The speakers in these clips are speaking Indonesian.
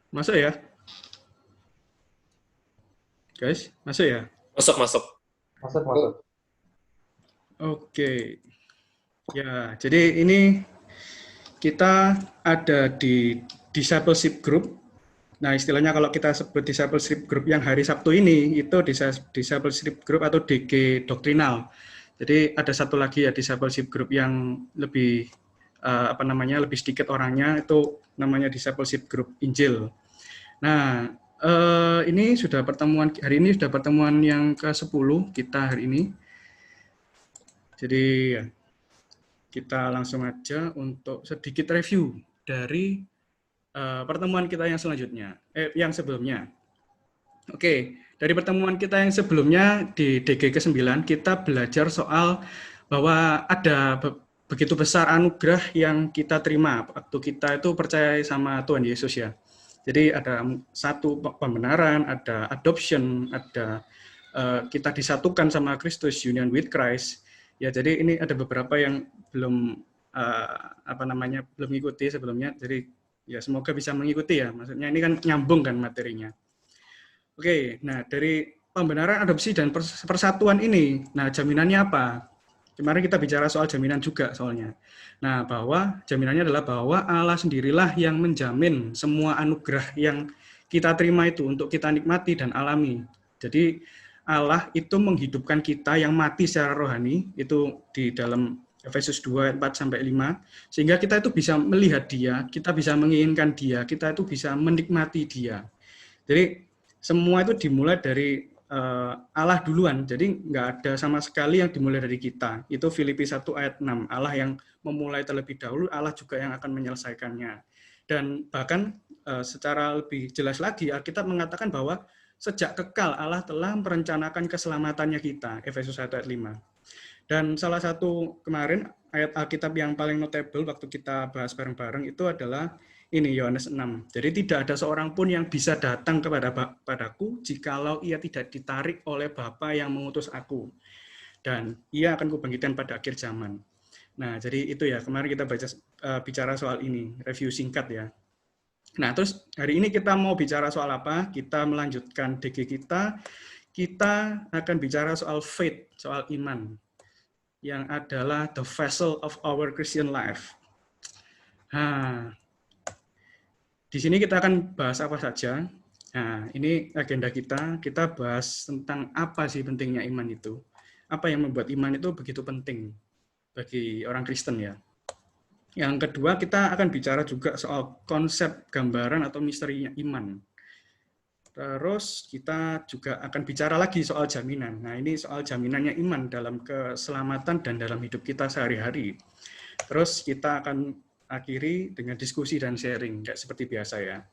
Masuk ya, guys? Masuk ya? Masuk, masuk. Masuk, masuk. Oke. Ya, jadi ini kita ada di discipleship group. Nah, istilahnya kalau kita sebut discipleship group yang hari Sabtu ini, itu discipleship group atau DG doktrinal. Jadi ada satu lagi ya discipleship group yang lebih lebih sedikit orangnya, itu namanya discipleship group Injil. Nah, ini sudah pertemuan hari ini sudah pertemuan yang ke-10 kita hari ini. Jadi kita langsung aja untuk sedikit review dari pertemuan kita yang selanjutnya, yang sebelumnya. Oke, dari pertemuan kita yang sebelumnya di DG ke-9 kita belajar soal bahwa ada begitu besar anugerah yang kita terima waktu kita itu percaya sama Tuhan Yesus ya. Jadi ada satu pembenaran, ada adoption, ada kita disatukan sama Kristus, union with Christ. Ya, jadi ini ada beberapa yang belum belum mengikuti sebelumnya. Jadi ya semoga bisa mengikuti ya. Maksudnya ini kan nyambung kan materinya. Oke, nah dari pembenaran, adopsi, dan persatuan ini, nah jaminannya apa? Kemarin kita bicara soal jaminan juga soalnya. Nah, bahwa jaminannya adalah bahwa Allah sendirilah yang menjamin semua anugerah yang kita terima itu untuk kita nikmati dan alami. Jadi Allah itu menghidupkan kita yang mati secara rohani, itu di dalam Efesus 2, 4-5, sehingga kita itu bisa melihat dia, kita bisa menginginkan dia, kita itu bisa menikmati dia. Jadi semua itu dimulai dari Allah duluan, jadi nggak ada sama sekali yang dimulai dari kita. Itu Filipi 1 ayat 6, Allah yang memulai terlebih dahulu, Allah juga yang akan menyelesaikannya. Dan bahkan secara lebih jelas lagi, Alkitab mengatakan bahwa sejak kekal Allah telah merencanakan keselamatannya kita, Efesus 1 ayat 5. Dan salah satu kemarin ayat Alkitab yang paling notable waktu kita bahas bareng-bareng itu adalah ini Yohanes 6. Jadi tidak ada seorang pun yang bisa datang kepadaku jikalau ia tidak ditarik oleh Bapa yang mengutus aku. Dan ia akan kubangkitkan pada akhir zaman. Nah, jadi itu ya, kemarin kita bicara soal ini, review singkat ya. Nah, terus hari ini kita mau bicara soal apa? Kita melanjutkan DG kita akan bicara soal faith, soal iman, yang adalah the vessel of our Christian life. Nah, di sini kita akan bahas apa saja. Nah, ini agenda kita bahas tentang apa sih pentingnya iman itu. Apa yang membuat iman itu begitu penting bagi orang Kristen ya. Yang kedua, kita akan bicara juga soal konsep, gambaran, atau misterinya iman. Terus kita juga akan bicara lagi soal jaminan. Nah, ini soal jaminannya iman dalam keselamatan dan dalam hidup kita sehari-hari. Terus kita akan akhiri dengan diskusi dan sharing, kayak seperti biasa ya.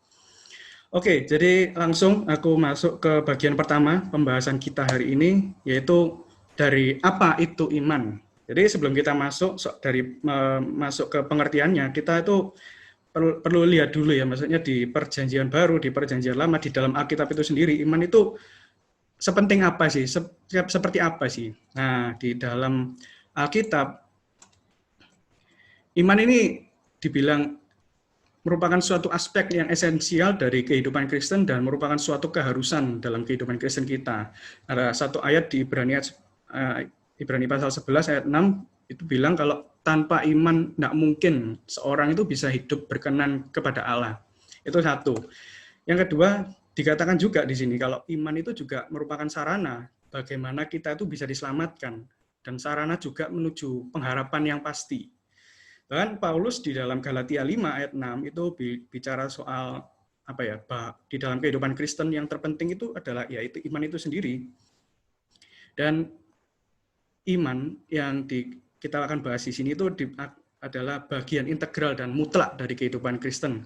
Oke, jadi langsung aku masuk ke bagian pertama pembahasan kita hari ini, yaitu dari apa itu iman. Jadi sebelum kita masuk masuk ke pengertiannya, kita itu perlu lihat dulu ya, maksudnya di perjanjian baru, di perjanjian lama, di dalam Alkitab itu sendiri, iman itu sepenting apa sih, seperti apa sih. Nah, di dalam Alkitab, iman ini dibilang merupakan suatu aspek yang esensial dari kehidupan Kristen dan merupakan suatu keharusan dalam kehidupan Kristen kita. Ada satu ayat di Ibrani pasal 11 ayat 6 itu bilang kalau tanpa iman tidak mungkin seorang itu bisa hidup berkenan kepada Allah. Itu satu. Yang kedua, dikatakan juga di sini kalau iman itu juga merupakan sarana bagaimana kita itu bisa diselamatkan dan sarana juga menuju pengharapan yang pasti. Bahkan Paulus di dalam Galatia 5 ayat 6 itu bicara soal di dalam kehidupan Kristen yang terpenting itu adalah yaitu iman itu sendiri. Dan iman yang kita akan bahas di sini itu adalah bagian integral dan mutlak dari kehidupan Kristen.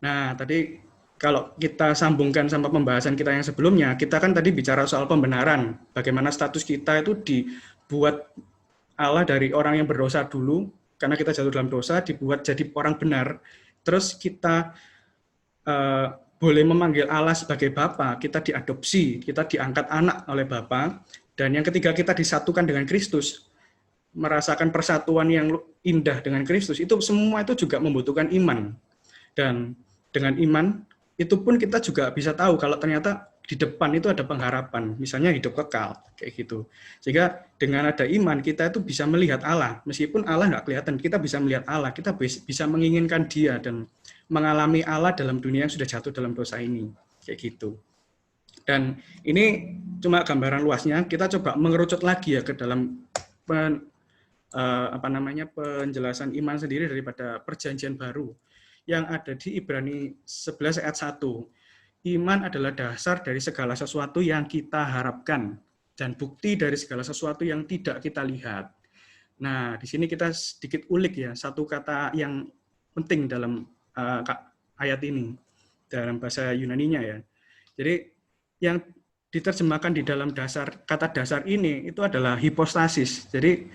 Nah, tadi kalau kita sambungkan sama pembahasan kita yang sebelumnya, kita kan tadi bicara soal pembenaran, bagaimana status kita itu dibuat Allah dari orang yang berdosa dulu, karena kita jatuh dalam dosa, dibuat jadi orang benar, terus kita boleh memanggil Allah sebagai Bapa, kita diadopsi, kita diangkat anak oleh Bapa, dan yang ketiga kita disatukan dengan Kristus, merasakan persatuan yang indah dengan Kristus, itu semua itu juga membutuhkan iman. Dan dengan iman, itu pun kita juga bisa tahu kalau ternyata di depan itu ada pengharapan, misalnya hidup kekal, kayak gitu. Sehingga dengan ada iman, kita itu bisa melihat Allah. Meskipun Allah nggak kelihatan, kita bisa melihat Allah, kita bisa menginginkan Dia dan mengalami Allah dalam dunia yang sudah jatuh dalam dosa ini, kayak gitu. Dan ini cuma gambaran luasnya, kita coba mengerucut lagi ya ke dalam penjelasan iman sendiri daripada perjanjian baru yang ada di Ibrani 11 ayat 1. Iman adalah dasar dari segala sesuatu yang kita harapkan dan bukti dari segala sesuatu yang tidak kita lihat. Nah, di sini kita sedikit ulik ya, satu kata yang penting dalam ayat ini, dalam bahasa Yunaninya ya. Jadi, yang diterjemahkan di dalam kata dasar ini, itu adalah hipostasis. Jadi,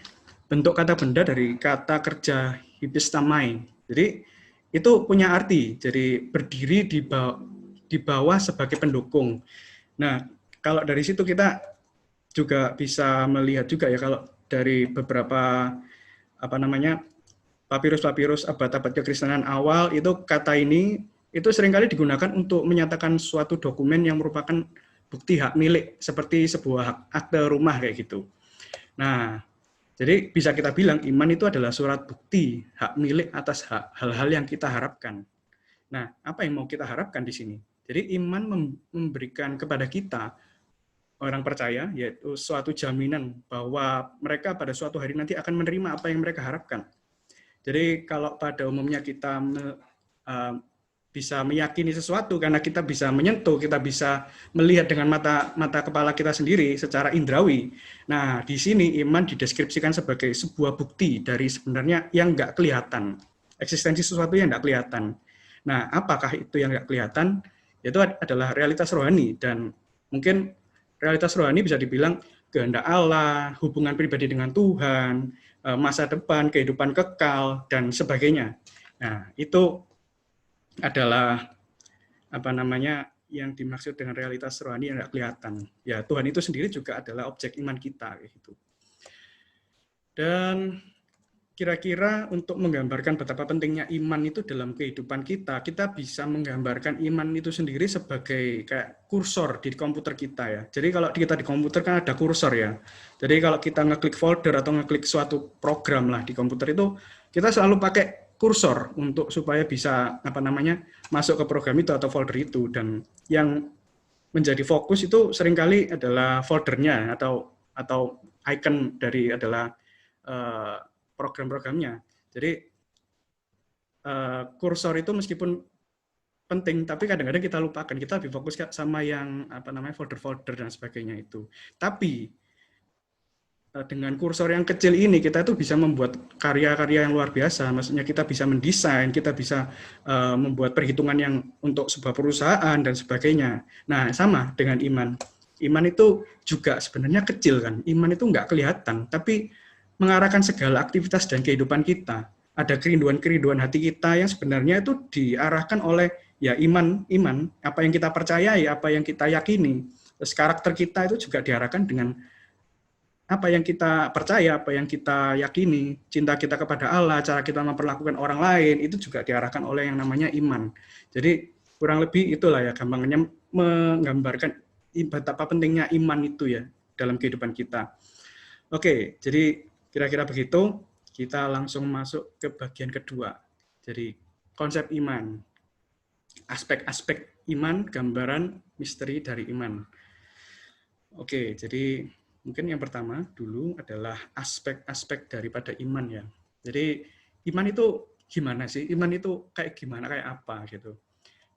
bentuk kata benda dari kata kerja hypistamai. Jadi, itu punya arti, jadi berdiri di bawah sebagai pendukung. Nah, kalau dari situ kita juga bisa melihat juga ya, kalau dari beberapa papirus-papirus abad-abad kekristenan awal, itu kata ini itu seringkali digunakan untuk menyatakan suatu dokumen yang merupakan bukti hak milik, seperti sebuah akte rumah kayak gitu. Nah, jadi bisa kita bilang iman itu adalah surat bukti hak milik atas hal-hal yang kita harapkan. Nah, apa yang mau kita harapkan di sini? Jadi iman memberikan kepada kita, orang percaya, yaitu suatu jaminan bahwa mereka pada suatu hari nanti akan menerima apa yang mereka harapkan. Jadi kalau pada umumnya kita bisa meyakini sesuatu karena kita bisa menyentuh, kita bisa melihat dengan mata kepala kita sendiri secara indrawi. Nah, di sini iman dideskripsikan sebagai sebuah bukti dari sebenarnya yang nggak kelihatan, eksistensi sesuatu yang nggak kelihatan. Nah, apakah itu yang nggak kelihatan? Itu adalah realitas rohani, dan mungkin realitas rohani bisa dibilang kehendak Allah, hubungan pribadi dengan Tuhan, masa depan, kehidupan kekal, dan sebagainya. Nah, itu adalah yang dimaksud dengan realitas rohani yang nggak kelihatan. Ya, Tuhan itu sendiri juga adalah objek iman kita, gitu. Dan kira-kira untuk menggambarkan betapa pentingnya iman itu dalam kehidupan kita, kita bisa menggambarkan iman itu sendiri sebagai kayak kursor di komputer kita ya. Jadi kalau kita di komputer kan ada kursor ya. Jadi kalau kita ngeklik folder atau ngeklik suatu program lah di komputer itu, kita selalu pakai kursor untuk supaya bisa masuk ke program itu atau folder itu. Dan yang menjadi fokus itu seringkali adalah foldernya atau icon dari adalah program-programnya. Jadi kursor itu meskipun penting, tapi kadang-kadang kita lupakan. Kita lebih fokus sama yang folder-folder dan sebagainya itu. Tapi dengan kursor yang kecil ini kita itu bisa membuat karya-karya yang luar biasa. Maksudnya kita bisa mendesain, kita bisa membuat perhitungan yang untuk sebuah perusahaan dan sebagainya. Nah, sama dengan iman. Iman itu juga sebenarnya kecil kan. Iman itu nggak kelihatan, tapi mengarahkan segala aktivitas dan kehidupan kita. Ada kerinduan-kerinduan hati kita yang sebenarnya itu diarahkan oleh ya iman, apa yang kita percayai, apa yang kita yakini. Terus karakter kita itu juga diarahkan dengan apa yang kita percaya, apa yang kita yakini, cinta kita kepada Allah, cara kita memperlakukan orang lain, itu juga diarahkan oleh yang namanya iman. Jadi kurang lebih itulah ya gampangnya menggambarkan betapa pentingnya iman itu ya dalam kehidupan kita. Oke, jadi kira-kira begitu, kita langsung masuk ke bagian kedua. Jadi konsep iman, aspek-aspek iman, gambaran misteri dari iman. Oke, jadi mungkin yang pertama dulu adalah aspek-aspek daripada iman ya. Jadi iman itu gimana sih? Iman itu kayak gimana, kayak apa gitu.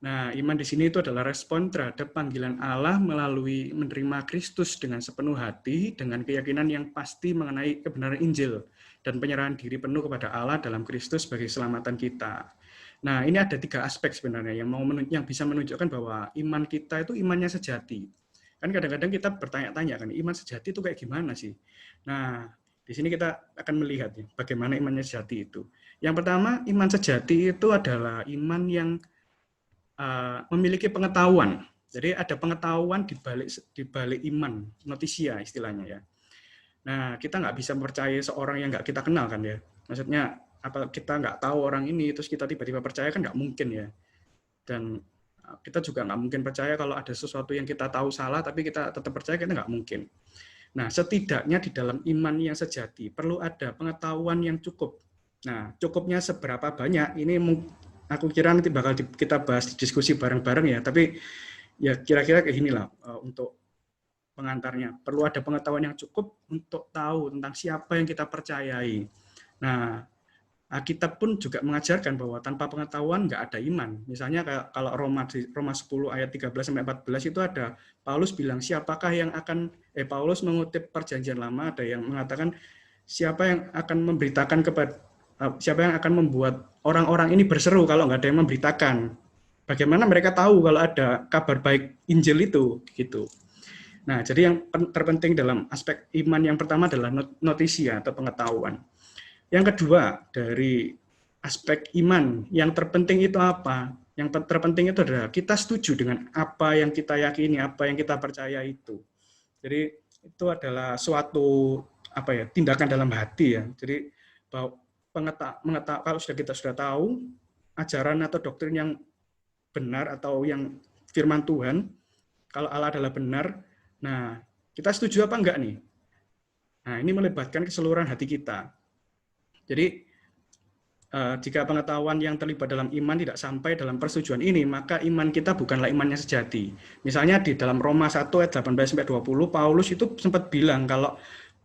Nah, iman di sini itu adalah respon terhadap panggilan Allah melalui menerima Kristus dengan sepenuh hati, dengan keyakinan yang pasti mengenai kebenaran Injil, dan penyerahan diri penuh kepada Allah dalam Kristus sebagai keselamatan kita. Nah, ini ada 3 aspek sebenarnya yang bisa menunjukkan bahwa iman kita itu imannya sejati. Kan kadang-kadang kita bertanya-tanya kan, iman sejati itu kayak gimana sih? Nah, di sini kita akan melihat ya, bagaimana imannya sejati itu. Yang pertama, iman sejati itu adalah iman yang memiliki pengetahuan. Jadi ada pengetahuan di balik iman, notisia istilahnya ya. Nah, kita nggak bisa percaya seorang yang nggak kita kenal kan ya. Maksudnya apa kita nggak tahu orang ini terus kita tiba-tiba percaya kan nggak mungkin ya. Dan Kita juga nggak mungkin percaya kalau ada sesuatu yang kita tahu salah, tapi kita tetap percaya, kita nggak mungkin. Nah, setidaknya di dalam iman yang sejati perlu ada pengetahuan yang cukup. Nah, cukupnya seberapa banyak, ini aku kira nanti bakal kita bahas di diskusi bareng-bareng ya, tapi ya kira-kira kayak ginilah untuk pengantarnya. Perlu ada pengetahuan yang cukup untuk tahu tentang siapa yang kita percayai. Nah, Alkitab pun juga mengajarkan bahwa tanpa pengetahuan nggak ada iman. Misalnya kalau Roma 10 ayat 13-14 itu ada Paulus bilang, siapakah yang akan, Paulus mengutip perjanjian lama, ada yang mengatakan siapa yang akan memberitakan siapa yang akan membuat orang-orang ini berseru kalau nggak ada yang memberitakan. Bagaimana mereka tahu kalau ada kabar baik Injil itu, gitu. Nah, jadi yang terpenting dalam aspek iman yang pertama adalah notisia atau pengetahuan. Yang kedua, dari aspek iman, yang terpenting itu apa? Yang terpenting itu adalah kita setuju dengan apa yang kita yakini, apa yang kita percaya itu. Jadi itu adalah suatu tindakan dalam hati ya. Jadi bahwa kalau kita sudah tahu ajaran atau doktrin yang benar atau yang firman Tuhan, kalau Allah adalah benar, nah kita setuju apa enggak nih? Nah ini melibatkan keseluruhan hati kita. Jadi jika pengetahuan yang terlibat dalam iman tidak sampai dalam persetujuan ini, maka iman kita bukanlah iman yang sejati. Misalnya di dalam Roma 1 ayat 18-20, Paulus itu sempat bilang kalau,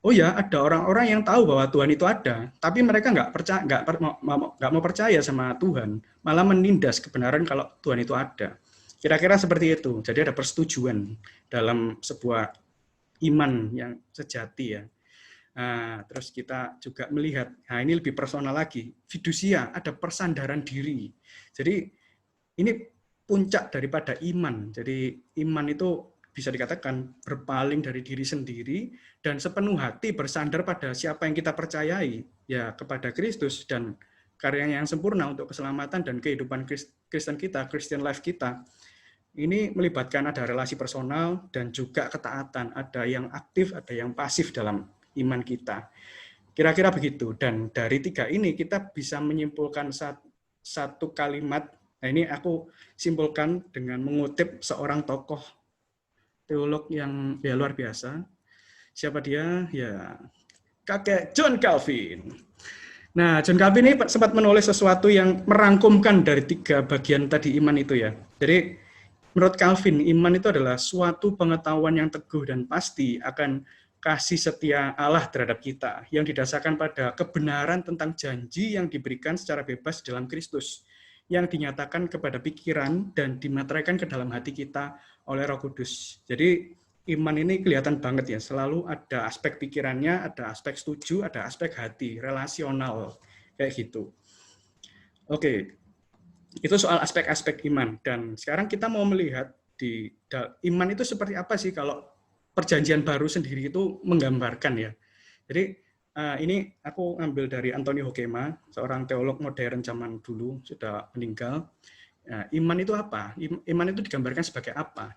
oh ya ada orang-orang yang tahu bahwa Tuhan itu ada, tapi mereka nggak mau percaya sama Tuhan, malah menindas kebenaran kalau Tuhan itu ada. Kira-kira seperti itu. Jadi ada persetujuan dalam sebuah iman yang sejati ya. Nah, terus kita juga melihat, nah ini lebih personal lagi, fidusia, ada persandaran diri. Jadi ini puncak daripada iman. Jadi iman itu bisa dikatakan berpaling dari diri sendiri dan sepenuh hati bersandar pada siapa yang kita percayai, ya kepada Kristus dan karyanya yang sempurna untuk keselamatan dan kehidupan Kristen kita, Christian life kita. Ini melibatkan ada relasi personal dan juga ketaatan, ada yang aktif, ada yang pasif dalam iman kita. Kira-kira begitu. Dan dari tiga ini kita bisa menyimpulkan satu kalimat. Nah ini aku simpulkan dengan mengutip seorang tokoh teolog yang ya luar biasa. Siapa dia? Ya kakek John Calvin. Nah, John Calvin ini sempat menulis sesuatu yang merangkumkan dari tiga bagian tadi iman itu ya. Jadi menurut Calvin, iman itu adalah suatu pengetahuan yang teguh dan pasti akan kasih setia Allah terhadap kita yang didasarkan pada kebenaran tentang janji yang diberikan secara bebas dalam Kristus yang dinyatakan kepada pikiran dan dimateraikan ke dalam hati kita oleh Roh Kudus. Jadi iman ini kelihatan banget ya, selalu ada aspek pikirannya, ada aspek setuju, ada aspek hati, relasional kayak gitu. Oke. Itu soal aspek-aspek iman. Dan sekarang kita mau melihat di iman itu seperti apa sih kalau Perjanjian Baru sendiri itu menggambarkan ya. Jadi ini aku ambil dari Antonio Hoekema, seorang teolog modern zaman dulu, sudah meninggal. Iman itu apa? Iman itu digambarkan sebagai apa?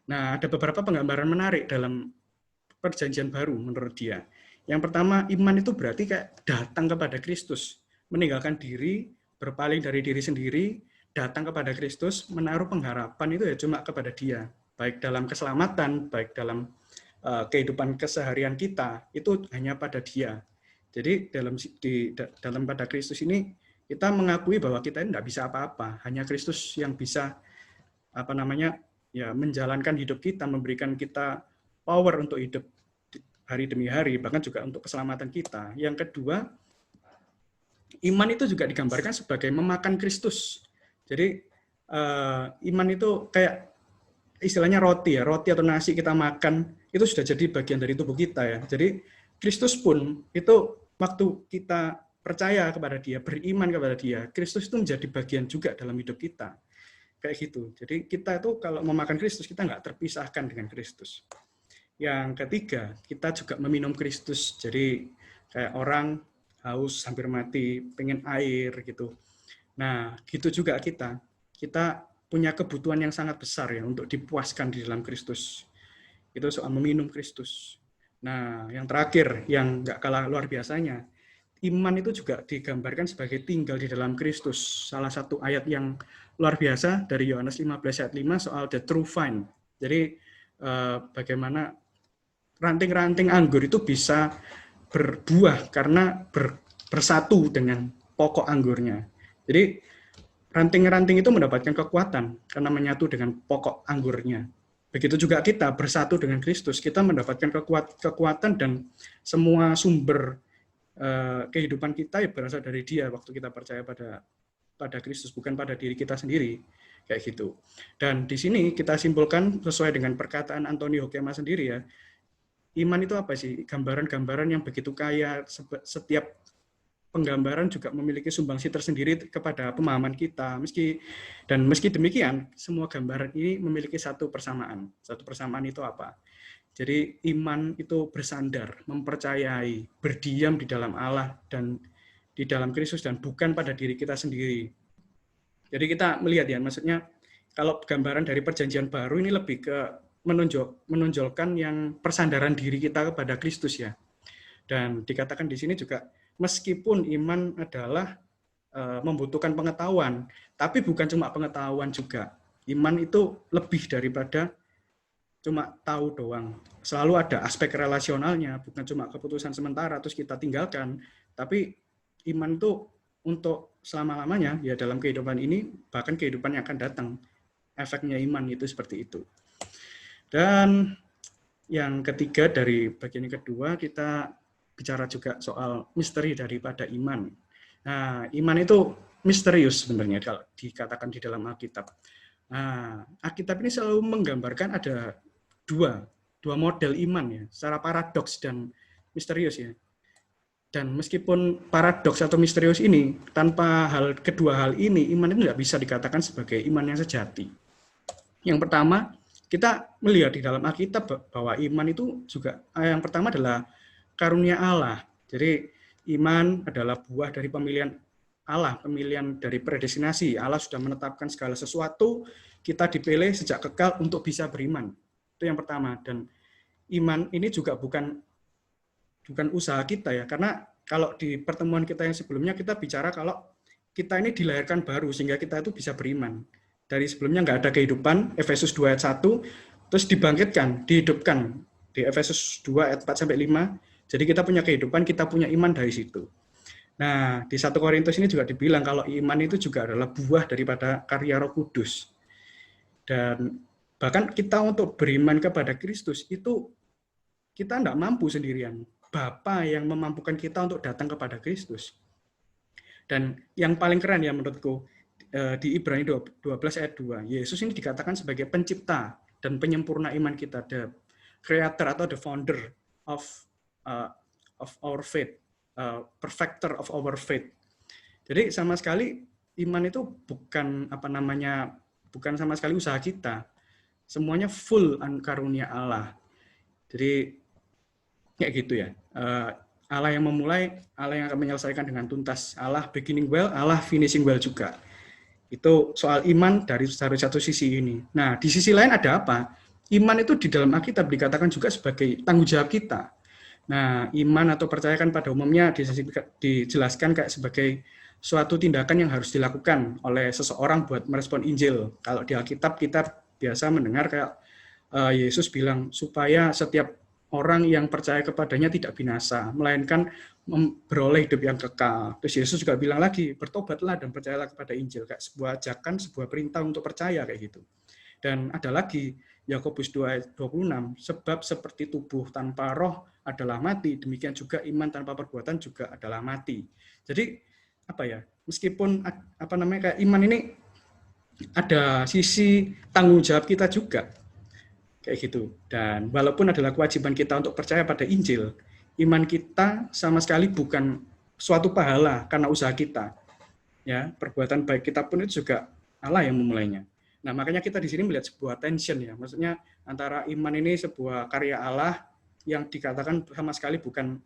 Nah, ada beberapa penggambaran menarik dalam Perjanjian Baru menurut dia. Yang pertama, iman itu berarti kayak datang kepada Kristus, meninggalkan diri, berpaling dari diri sendiri, datang kepada Kristus, menaruh pengharapan itu ya cuma kepada Dia. Baik dalam keselamatan, baik dalam kehidupan keseharian kita, itu hanya pada Dia. Jadi dalam pada Kristus ini, kita mengakui bahwa kita ini tidak bisa apa-apa, hanya Kristus yang bisa menjalankan hidup kita, memberikan kita power untuk hidup hari demi hari, bahkan juga untuk keselamatan kita. Yang kedua, iman itu juga digambarkan sebagai memakan Kristus. Jadi iman itu kayak istilahnya roti ya, roti atau nasi kita makan itu sudah jadi bagian dari tubuh kita ya. Jadi Kristus pun itu waktu kita percaya kepada Dia, beriman kepada Dia, Kristus itu menjadi bagian juga dalam hidup kita. Kayak gitu. Jadi kita itu kalau memakan Kristus, kita nggak terpisahkan dengan Kristus. Yang ketiga, kita juga meminum Kristus. Jadi kayak orang haus, hampir mati, pengen air gitu. Nah, gitu juga kita. Kita punya kebutuhan yang sangat besar ya untuk dipuaskan di dalam Kristus. Itu soal meminum Kristus. Nah, yang terakhir, yang nggak kalah luar biasanya, iman itu juga digambarkan sebagai tinggal di dalam Kristus. Salah satu ayat yang luar biasa dari Yohanes 15 ayat 5 soal the true vine. Jadi bagaimana ranting-ranting anggur itu bisa berbuah karena bersatu dengan pokok anggurnya. Jadi ranting-ranting itu mendapatkan kekuatan karena menyatu dengan pokok anggurnya. Begitu juga kita bersatu dengan Kristus, kita mendapatkan kekuatan dan semua sumber kehidupan kita ya berasal dari Dia waktu kita percaya pada Kristus, bukan pada diri kita sendiri, kayak gitu. Dan di sini kita simpulkan sesuai dengan perkataan Antonio Hoekema sendiri ya, iman itu apa sih? Gambaran-gambaran yang begitu kaya, setiap penggambaran juga memiliki sumbangsi tersendiri kepada pemahaman kita. Meski demikian, semua gambaran ini memiliki satu persamaan. Satu persamaan itu apa? Jadi iman itu bersandar, mempercayai, berdiam di dalam Allah dan di dalam Kristus dan bukan pada diri kita sendiri. Jadi kita melihat ya, maksudnya kalau gambaran dari perjanjian baru ini lebih ke menonjolkan yang persandaran diri kita kepada Kristus ya. Dan dikatakan di sini juga meskipun iman adalah membutuhkan pengetahuan, tapi bukan cuma pengetahuan juga. Iman itu lebih daripada cuma tahu doang. Selalu ada aspek relasionalnya, bukan cuma keputusan sementara terus kita tinggalkan, tapi iman itu untuk selama-lamanya ya dalam kehidupan ini, bahkan kehidupan yang akan datang. Efeknya iman itu seperti itu. Dan yang ketiga dari bagian yang kedua, kita bicara juga soal misteri daripada iman. Nah, iman itu misterius sebenarnya kalau dikatakan di dalam Alkitab. Nah, Alkitab ini selalu menggambarkan ada dua model iman ya, secara paradoks dan misterius ya. Dan meskipun paradoks atau misterius ini, tanpa kedua hal ini, iman itu nggak bisa dikatakan sebagai iman yang sejati. Yang pertama, kita melihat di dalam Alkitab bahwa iman itu juga, yang pertama adalah karunia Allah. Jadi iman adalah buah dari pemilihan Allah, pemilihan dari predestinasi. Allah sudah menetapkan segala sesuatu, kita dipilih sejak kekal untuk bisa beriman. Itu yang pertama. Dan iman ini juga bukan usaha kita ya, karena kalau di pertemuan kita yang sebelumnya kita bicara kalau kita ini dilahirkan baru sehingga kita itu bisa beriman. Dari sebelumnya nggak ada kehidupan, Efesus 2 ayat 1, terus dibangkitkan, dihidupkan di Efesus 2 ayat 4 sampai 5. Jadi kita punya kehidupan, kita punya iman dari situ. Nah, di 1 Korintus ini juga dibilang kalau iman itu juga adalah buah daripada karya Roh Kudus. Dan bahkan kita untuk beriman kepada Kristus itu kita tidak mampu sendirian. Bapa yang memampukan kita untuk datang kepada Kristus. Dan yang paling keren ya menurutku, di Ibrani 12 ayat 2, Yesus ini dikatakan sebagai pencipta dan penyempurna iman kita, the creator atau the founder of our faith, perfecter of our faith. Jadi sama sekali iman itu bukan bukan sama sekali usaha kita. Semuanya full karunia Allah. Jadi kayak gitu ya. Allah yang memulai, Allah yang akan menyelesaikan dengan tuntas. Allah beginning well, Allah finishing well juga. Itu soal iman dari satu sisi ini. Nah, di sisi lain ada apa? Iman itu di dalam Alkitab dikatakan juga sebagai tanggung jawab kita. Nah, iman atau percaya kan pada umumnya dijelaskan kayak sebagai suatu tindakan yang harus dilakukan oleh seseorang buat merespon Injil. Kalau di Alkitab kita biasa mendengar kayak Yesus bilang supaya setiap orang yang percaya kepadanya tidak binasa, melainkan beroleh hidup yang kekal. Terus Yesus juga bilang lagi, bertobatlah dan percayalah kepada Injil. Kayak sebuah ajakan, sebuah perintah untuk percaya kayak gitu. Dan ada lagi, Yakobus 2 ayat 26, sebab seperti tubuh tanpa roh adalah mati, demikian juga iman tanpa perbuatan juga adalah mati. Jadi, meskipun kayak iman ini ada sisi tanggung jawab kita juga. Kayak gitu. Dan walaupun adalah kewajiban kita untuk percaya pada Injil, iman kita sama sekali bukan suatu pahala karena usaha kita. Ya, perbuatan baik kita pun itu juga Allah yang memulainya. Nah, makanya kita di sini melihat sebuah tension ya. Maksudnya antara iman ini sebuah karya Allah yang dikatakan sama sekali bukan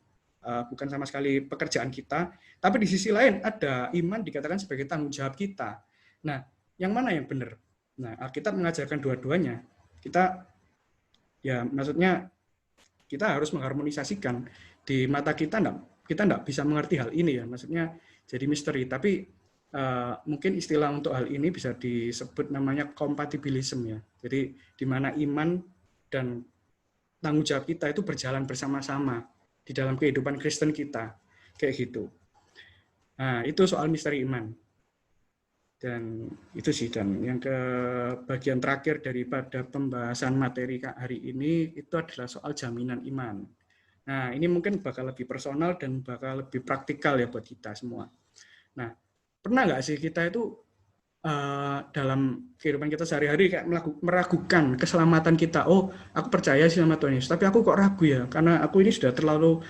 sama sekali pekerjaan kita, tapi di sisi lain ada iman dikatakan sebagai tanggung jawab kita. Nah, yang mana yang benar? Nah, Alkitab mengajarkan dua-duanya. Maksudnya kita harus mengharmonisasikan. Di mata kita enggak bisa mengerti hal ini ya, maksudnya jadi misteri. Tapi mungkin istilah untuk hal ini bisa disebut namanya kompatibilisme ya. Jadi di mana iman dan tanggung jawab kita itu berjalan bersama-sama di dalam kehidupan Kristen kita, kayak gitu. Nah, itu soal misteri iman. Dan itu sih, dan yang ke bagian terakhir daripada pembahasan materi hari ini itu adalah soal jaminan iman. Nah, ini mungkin bakal lebih personal dan bakal lebih praktikal ya buat kita semua. Nah, pernah nggak sih kita itu dalam kehidupan kita sehari-hari kayak meragukan keselamatan kita? Oh, aku percaya sih sama Tuhan Yesus, tapi aku kok ragu ya, karena aku ini sudah terlalu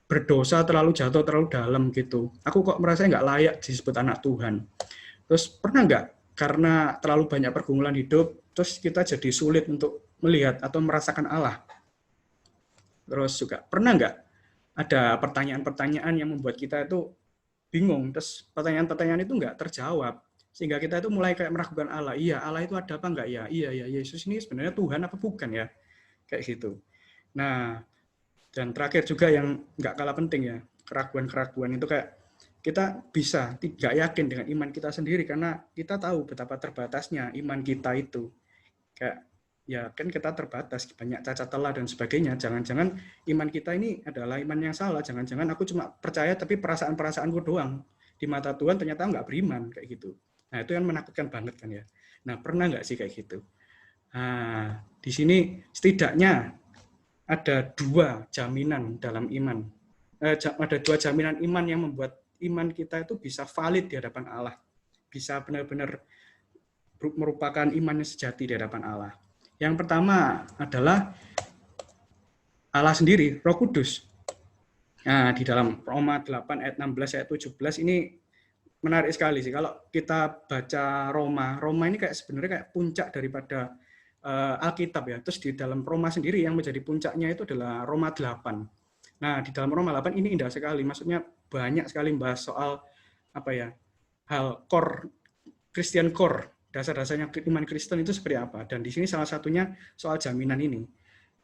berdosa, terlalu jatuh, terlalu dalam gitu. Aku kok merasa nggak layak disebut anak Tuhan. Terus pernah nggak karena terlalu banyak pergumulan hidup, terus kita jadi sulit untuk melihat atau merasakan Allah? Terus juga pernah nggak ada pertanyaan-pertanyaan yang membuat kita itu bingung, terus pertanyaan-pertanyaan itu nggak terjawab, sehingga kita itu mulai kayak meragukan Allah. Iya, Allah itu ada apa nggak ya? Iya, ya Yesus ini sebenarnya Tuhan apa bukan ya? Kayak gitu. Nah, dan terakhir juga yang nggak kalah penting ya, keraguan-keraguan itu kayak kita bisa tidak yakin dengan iman kita sendiri karena kita tahu betapa terbatasnya iman kita itu. Kayak ya kan kita terbatas, banyak cacat celah dan sebagainya. Jangan-jangan iman kita ini adalah iman yang salah. Jangan-jangan aku cuma percaya tapi perasaan-perasaanku doang. Di mata Tuhan ternyata nggak beriman kayak gitu. Nah itu yang menakutkan banget kan ya. Nah pernah nggak sih kayak gitu? Nah di sini setidaknya ada dua jaminan dalam iman. Ada dua jaminan iman yang membuat iman kita itu bisa valid di hadapan Allah. Bisa benar-benar merupakan iman yang sejati di hadapan Allah. Yang pertama adalah Allah sendiri, Roh Kudus. Nah, di dalam Roma 8 ayat 16 ayat 17 ini menarik sekali sih. Kalau kita baca Roma ini kayak sebenarnya kayak puncak daripada Alkitab ya. Terus di dalam Roma sendiri yang menjadi puncaknya itu adalah Roma 8. Nah, di dalam Roma 8 ini indah sekali. Maksudnya banyak sekali membahas soal apa ya? Hal core Christian core, dasar-dasarnya iman Kristen itu seperti apa. Dan di sini salah satunya soal jaminan ini.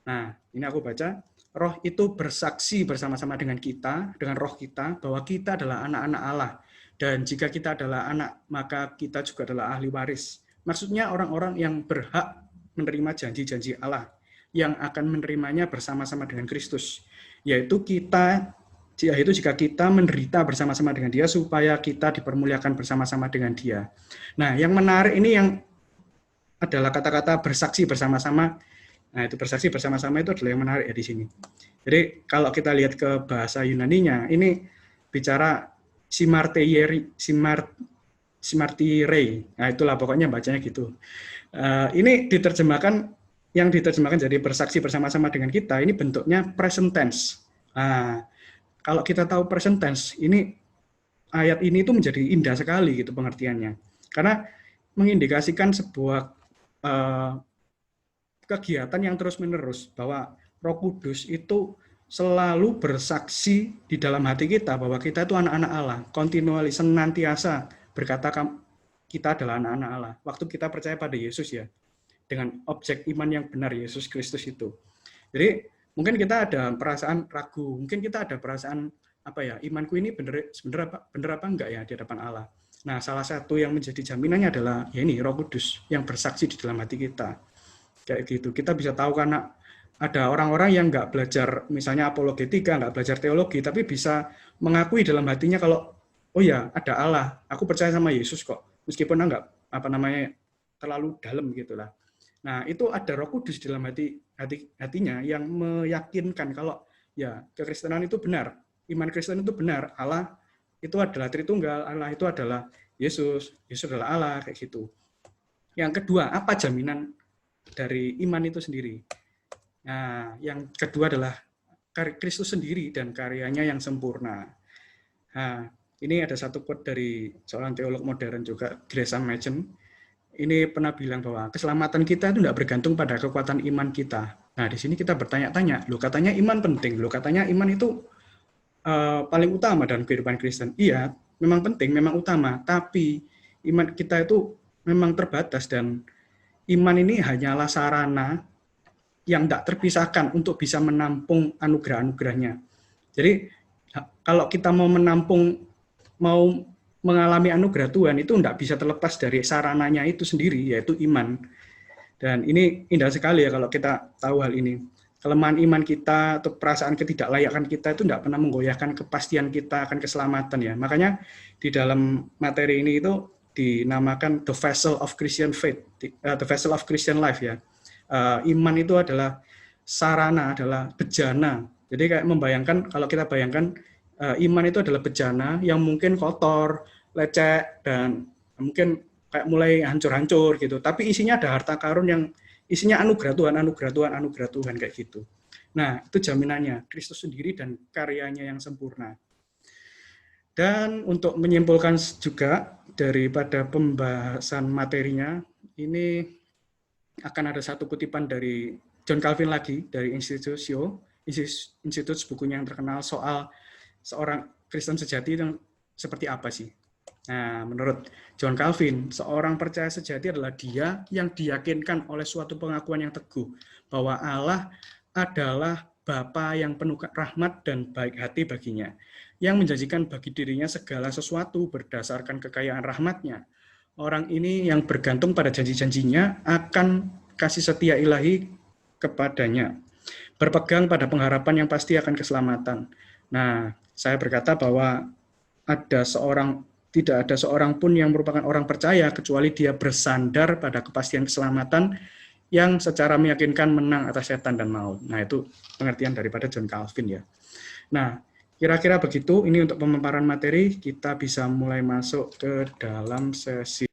Nah, ini aku baca, Roh itu bersaksi bersama-sama dengan kita, dengan roh kita, bahwa kita adalah anak-anak Allah. Dan jika kita adalah anak, maka kita juga adalah ahli waris. Maksudnya orang-orang yang berhak menerima janji-janji Allah, yang akan menerimanya bersama-sama dengan Kristus. Yaitu jika kita menderita bersama-sama dengan Dia, supaya kita dipermuliakan bersama-sama dengan Dia. Nah, yang menarik ini yang adalah kata-kata bersaksi bersama-sama. Nah, itu bersaksi bersama-sama itu adalah yang menarik ya di sini. Jadi kalau kita lihat ke bahasa Yunaninya, ini bicara simartirei. Nah, itulah pokoknya bacanya gitu. Ini yang diterjemahkan jadi bersaksi bersama-sama dengan kita, ini bentuknya present tense. Nah, kalau kita tahu present tense, ini ayat ini itu menjadi indah sekali gitu pengertiannya. Karena mengindikasikan sebuah kegiatan yang terus-menerus, bahwa Roh Kudus itu selalu bersaksi di dalam hati kita bahwa kita itu anak-anak Allah, continually, senantiasa berkata kita adalah anak-anak Allah. Waktu kita percaya pada Yesus ya, dengan objek iman yang benar, Yesus Kristus itu. Jadi mungkin kita ada perasaan ragu, mungkin kita ada perasaan apa ya, imanku ini benar apa enggak ya di hadapan Allah. Nah, salah satu yang menjadi jaminannya adalah ya ini Roh Kudus yang bersaksi di dalam hati kita. Kayak gitu. Kita bisa tahu karena ada orang-orang yang nggak belajar misalnya apologetika, nggak belajar teologi, tapi bisa mengakui dalam hatinya kalau oh ya ada Allah, aku percaya sama Yesus kok, meskipun enggak terlalu dalam gitulah. Nah, itu ada Roh Kudus dalam hatinya yang meyakinkan kalau ya kekristenan itu benar, iman Kristen itu benar, Allah itu adalah Tritunggal, Allah itu adalah Yesus adalah Allah, kayak gitu. Yang kedua, apa jaminan dari iman itu sendiri? Nah, yang kedua adalah Kristus sendiri dan karyanya yang sempurna. Nah, ini ada satu quote dari seorang teolog modern juga, Gresham Machen. Ini pernah bilang bahwa keselamatan kita itu tidak bergantung pada kekuatan iman kita. Nah, di sini kita bertanya-tanya, loh katanya iman penting, loh katanya iman itu paling utama dalam kehidupan Kristen. Iya, memang penting, memang utama, tapi iman kita itu memang terbatas dan iman ini hanyalah sarana yang tidak terpisahkan untuk bisa menampung anugerah-anugerahnya. Jadi kalau kita mau menampung, mau mengalami anugerah Tuhan itu tidak bisa terlepas dari sarananya itu sendiri, yaitu iman. Dan ini indah sekali ya kalau kita tahu hal ini. Kelemahan iman kita atau perasaan ketidaklayakan kita itu tidak pernah menggoyahkan kepastian kita akan keselamatan ya. Makanya di dalam materi ini itu dinamakan the vessel of Christian faith, the vessel of Christian life ya. Iman itu adalah sarana, adalah bejana. Jadi kayak membayangkan, kalau kita bayangkan iman itu adalah bejana yang mungkin kotor, lecek, dan mungkin kayak mulai hancur-hancur gitu. Tapi isinya ada harta karun yang isinya anugerah Tuhan, anugerah Tuhan, anugerah Tuhan kayak gitu. Nah, itu jaminannya, Kristus sendiri dan karyanya yang sempurna. Dan untuk menyimpulkan juga daripada pembahasan materinya, ini akan ada satu kutipan dari John Calvin lagi, dari Institutes, bukunya yang terkenal soal seorang Kristen sejati yang seperti apa sih. Nah, menurut John Calvin, seorang percaya sejati adalah dia yang diyakinkan oleh suatu pengakuan yang teguh bahwa Allah adalah Bapa yang penuh rahmat dan baik hati baginya, yang menjanjikan bagi dirinya segala sesuatu berdasarkan kekayaan rahmat-Nya. Orang ini yang bergantung pada janji-janjinya akan kasih setia ilahi kepadanya, berpegang pada pengharapan yang pasti akan keselamatan. Nah, saya berkata bahwa tidak ada seorang pun yang merupakan orang percaya kecuali dia bersandar pada kepastian keselamatan yang secara meyakinkan menang atas setan dan maut. Nah, itu pengertian daripada John Calvin ya. Nah, kira-kira begitu. Ini untuk pemaparan materi, kita bisa mulai masuk ke dalam sesi